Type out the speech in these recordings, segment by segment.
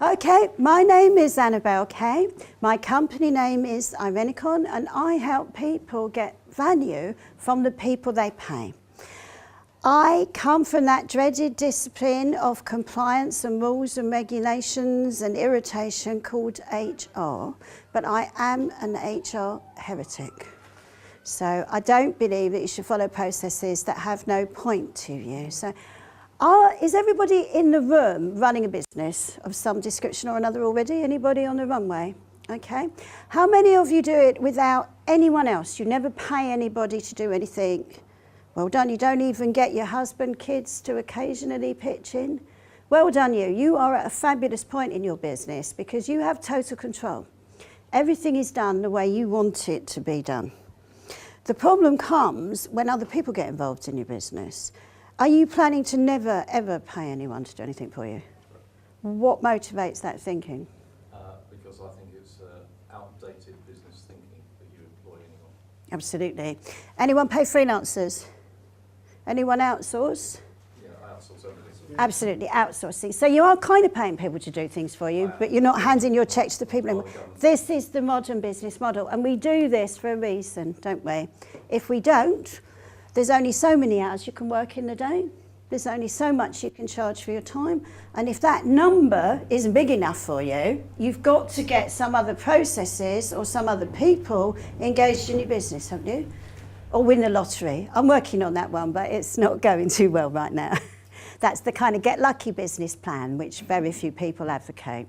Okay, my name is Annabelle Kay. My company name is Irenicon, and I help people get value from the people they pay. I come from that dreaded discipline of compliance and rules and regulations and irritation called HR, but I am an HR heretic. So I don't believe that you should follow processes that have no point to you. So is everybody in the room running a business of some description or another already? Anybody on the runway? Okay. How many of you do it without anyone else? You never pay anybody to do anything. Well done. You don't even get your husband, kids to occasionally pitch in. Well done you. You are at a fabulous point in your business because you have total control. Everything is done the way you want it to be done. The problem comes when other people get involved in your business. Are you planning to never, ever pay anyone to do anything for you? What motivates that thinking? Because I think it's outdated business thinking that you employ anyone. Absolutely. Anyone pay freelancers? Anyone outsource? Yeah, I outsource everything. Absolutely, outsourcing. So you are kind of paying people to do things for you, but you're not handing your check to the people. This is the modern business model, and we do this for a reason, don't we? If we don't, there's only so many hours you can work in the day. There's only so much you can charge for your time. And if that number isn't big enough for you, you've got to get some other processes or some other people engaged in your business, haven't you? Or win the lottery. I'm working on that one, but it's not going too well right now. That's the kind of get lucky business plan, which very few people advocate.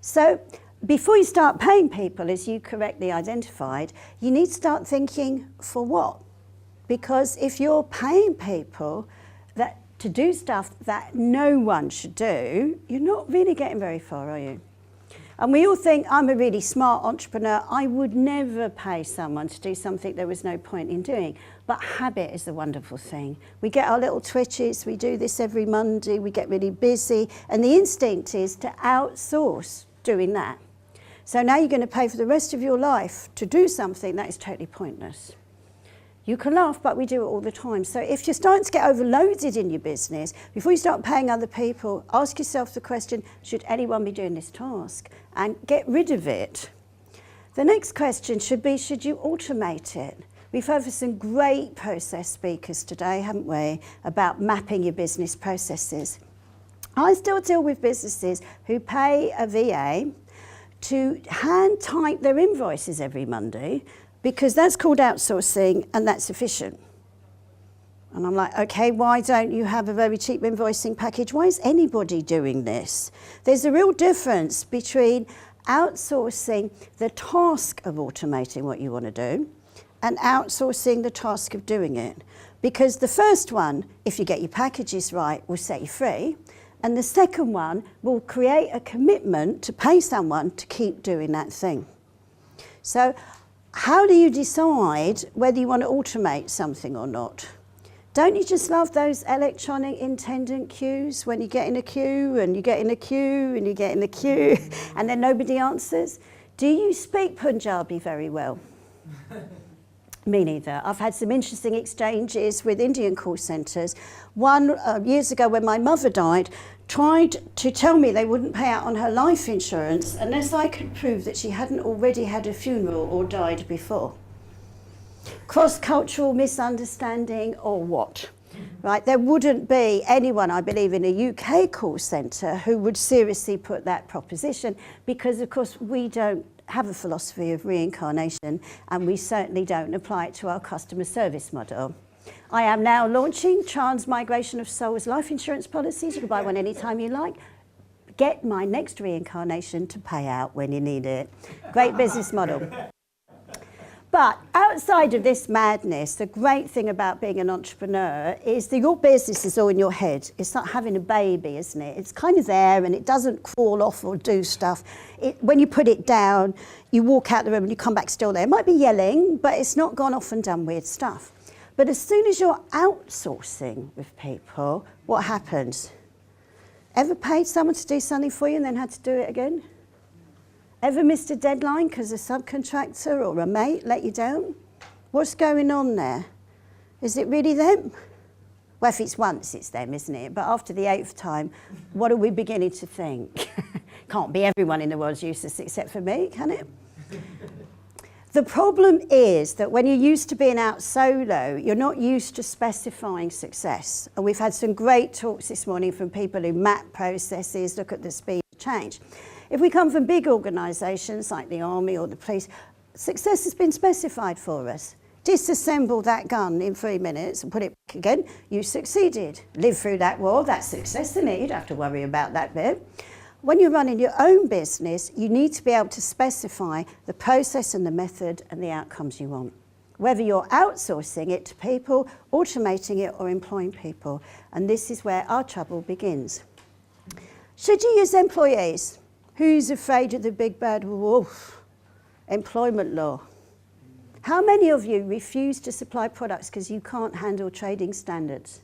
So before you start paying people, as you correctly identified, you need to start thinking for what? Because if you're paying people to do stuff that no one should do, you're not really getting very far, are you? And we all think, I'm a really smart entrepreneur, I would never pay someone to do something there was no point in doing. But habit is a wonderful thing. We get our little twitches, we do this every Monday, we get really busy, and the instinct is to outsource doing that. So now you're going to pay for the rest of your life to do something that is totally pointless. You can laugh, but we do it all the time. So if you're starting to get overloaded in your business, before you start paying other people, ask yourself the question, should anyone be doing this task? And get rid of it. The next question should be, should you automate it? We've heard from some great process speakers today, haven't we, about mapping your business processes. I still deal with businesses who pay a VA to hand type their invoices every Monday, because that's called outsourcing and that's efficient. And I'm like, okay, why don't you have a very cheap invoicing package? Why is anybody doing this? There's a real difference between outsourcing the task of automating what you want to do and outsourcing the task of doing it. Because the first one, if you get your packages right, will set you free. And the second one will create a commitment to pay someone to keep doing that thing. So how do you decide whether you want to automate something or not? Don't you just love those electronic attendant queues when you get in a queue and you get in a queue and you get in a queue and then nobody answers? Do you speak Punjabi very well? Me neither. I've had some interesting exchanges with Indian call centres. One, years ago when my mother died, tried to tell me they wouldn't pay out on her life insurance unless I could prove that she hadn't already had a funeral or died before. Cross-cultural misunderstanding or what? Right? There wouldn't be anyone, I believe, in a UK call centre who would seriously put that proposition because, of course, we don't have a philosophy of reincarnation and we certainly don't apply it to our customer service model. I am now launching transmigration of souls life insurance policies. You can buy one anytime you like. Get my next reincarnation to pay out when you need it. Great business model. But outside of this madness, the great thing about being an entrepreneur is that your business is all in your head. It's like having a baby, isn't it? It's kind of there and it doesn't crawl off or do stuff. When you put it down, you walk out the room and you come back still there. It might be yelling, but it's not gone off and done weird stuff. But as soon as you're outsourcing with people, what happens? Ever paid someone to do something for you and then had to do it again? Ever missed a deadline because a subcontractor or a mate let you down? What's going on there? Is it really them? Well, if it's once, it's them, isn't it? But after the 8th time, what are we beginning to think? Can't be everyone in the world's useless except for me, can it? The problem is that when you're used to being out solo, you're not used to specifying success. And we've had some great talks this morning from people who map processes, look at the speed of change. If we come from big organisations like the army or the police, success has been specified for us. Disassemble that gun in 3 minutes and put it back again, you succeeded. Live through that war, that's success, and you don't have to worry about that bit. When you're running your own business, you need to be able to specify the process and the method and the outcomes you want. Whether you're outsourcing it to people, automating it, or employing people. And this is where our trouble begins. Should you use employees? Who's afraid of the big bad wolf? Employment law. How many of you refuse to supply products because you can't handle trading standards?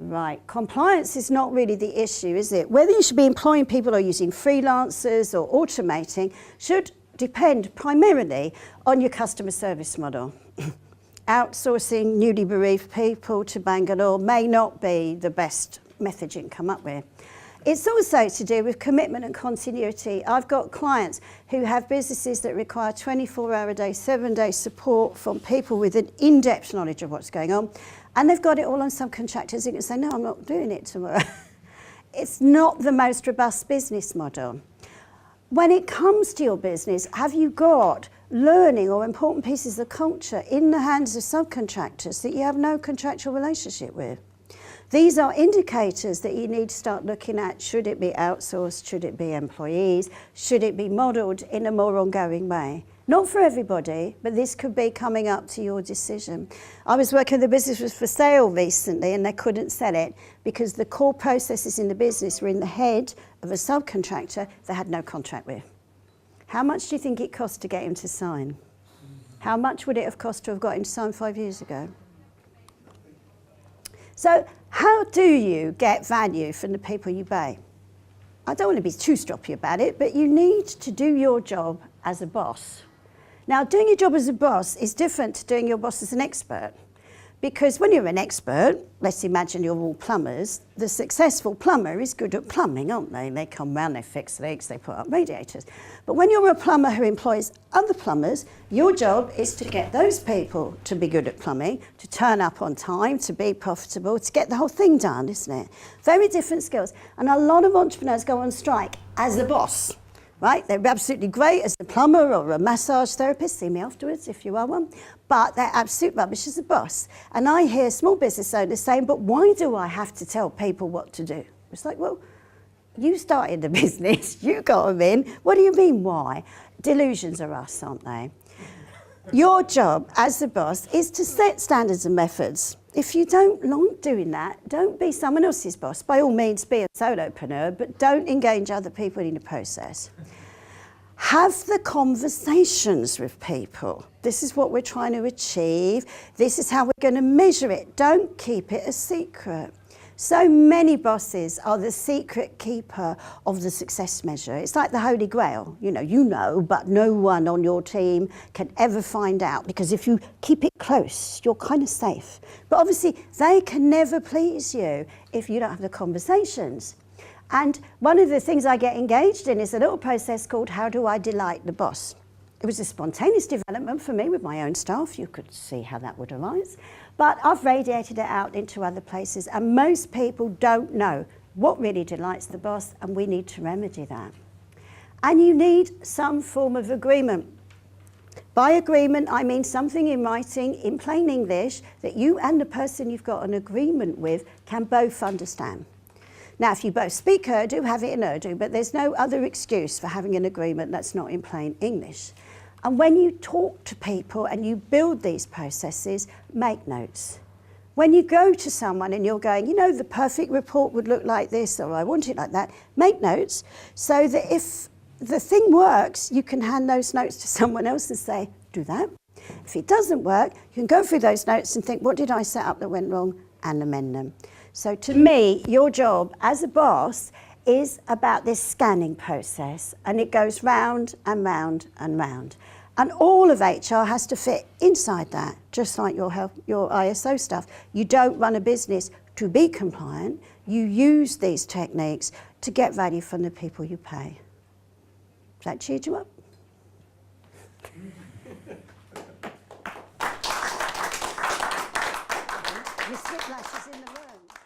Right, compliance is not really the issue, is it? Whether you should be employing people or using freelancers or automating should depend primarily on your customer service model. Outsourcing newly bereaved people to Bangalore may not be the best method you can come up with. It's also to do with commitment and continuity. I've got clients who have businesses that require 24-hour-a-day, 7-day support from people with an in-depth knowledge of what's going on, and they've got it all on subcontractors. You can say, no, I'm not doing it tomorrow. It's not the most robust business model. When it comes to your business, have you got learning or important pieces of culture in the hands of subcontractors that you have no contractual relationship with? These are indicators that you need to start looking at. Should it be outsourced? Should it be employees? Should it be modelled in a more ongoing way? Not for everybody, but this could be coming up to your decision. I was working, the business was for sale recently and they couldn't sell it because the core processes in the business were in the head of a subcontractor they had no contract with. How much do you think it cost to get him to sign? How much would it have cost to have got him to sign 5 years ago? So how do you get value from the people you pay? I don't want to be too stroppy about it, but you need to do your job as a boss. Now, doing your job as a boss is different to doing your boss as an expert. Because when you're an expert, let's imagine you're all plumbers, the successful plumber is good at plumbing, aren't they? They come round, they fix leaks, they put up radiators. But when you're a plumber who employs other plumbers, your job is to get those people to be good at plumbing, to turn up on time, to be profitable, to get the whole thing done, isn't it? Very different skills. And a lot of entrepreneurs go on strike as a boss. Right? They're absolutely great as a plumber or a massage therapist. See me afterwards if you are one. But they're absolute rubbish as a boss. And I hear small business owners saying, but why do I have to tell people what to do? It's like, well, you started the business, you got them in. What do you mean, why? Delusions are us, aren't they? Your job as the boss is to set standards and methods. If you don't like doing that, don't be someone else's boss. By all means, be a solopreneur, but don't engage other people in the process. Have the conversations with people. This is what we're trying to achieve. This is how we're going to measure it. Don't keep it a secret. So many bosses are the secret keeper of the success measure. It's like the Holy Grail. You know, but no one on your team can ever find out, because if you keep it close, you're kind of safe. But obviously, they can never please you if you don't have the conversations. And one of the things I get engaged in is a little process called How Do I Delight the Boss? It was a spontaneous development for me with my own staff. You could see how that would arise. But I've radiated it out into other places, and most people don't know what really delights the boss, and we need to remedy that. And you need some form of agreement. By agreement, I mean something in writing, in plain English, that you and the person you've got an agreement with can both understand. Now, if you both speak Urdu, have it in Urdu, but there's no other excuse for having an agreement that's not in plain English. And when you talk to people and you build these processes, make notes. When you go to someone and you're going, the perfect report would look like this, or I want it like that, make notes so that if the thing works, you can hand those notes to someone else and say, do that. If it doesn't work, you can go through those notes and think, what did I set up that went wrong, and amend them. So to me, your job as a boss is about this scanning process, and it goes round and round and round. And all of HR has to fit inside that, just like your ISO stuff. You don't run a business to be compliant, you use these techniques to get value from the people you pay. Has that cheered you up? Your slip lash is in the room.